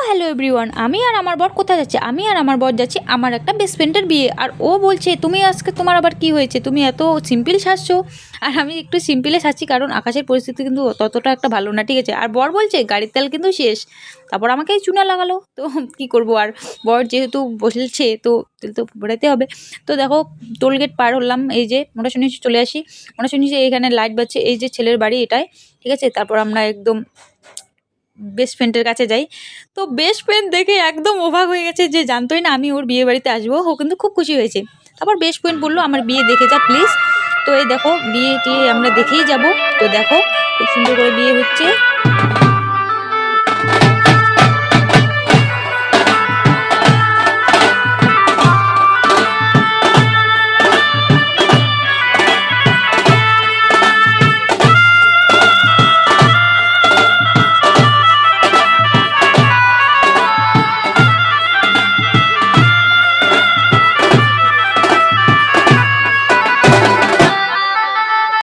Hello everyone, আমি আর আমার বর কোথায় যাচ্ছি? আমি আর আমার বর যাচ্ছি আমার একটা বেস্ট ফ্রেন্ডের বিয়ে। আর ও বলছে তুমি আজকে তোমার আবার কি হয়েছে, তুমি এত সিম্পল সাজছো। আর আমি একটু সিম্পলে সাজছি কারণ আকাশের পরিস্থিতি কিন্তু ততটা একটা ভালো না, ঠিক আছে। আর বর বলছে গাড়ির তেল কিন্তু শেষ, তারপর আমাকেই চুনা লাগালো। তো কি করব, আর বর যেহেতু বসেছে তো তেল তো বেড়াতে হবে। তো দেখো টোলগেট পার হলাম, এই যে মোটা শুনি চলে আসি। মোটা শুনি যে এইখানে লাইট বাজছে, এই যে ছেলের বাড়ি এটাই, ঠিক আছে। তারপর আমরা একদম বেস্ট ফ্রেন্ডের কাছে যাই। তো বেস্ট ফ্রেন্ড দেখে একদম অবাক হয়ে গেছে, যে জানতোই না আমি ওর বিয়ে বাড়িতে আসবো। ও কিন্তু খুব খুশি হয়েছে। তারপর বেস্ট ফ্রেন্ড বললো আমার বিয়ে দেখে যা প্লিজ। তো এই দেখো বিয়ে টিয়ে আমরা দেখেই যাব। তো দেখো খুব সুন্দর করে বিয়ে হচ্ছে।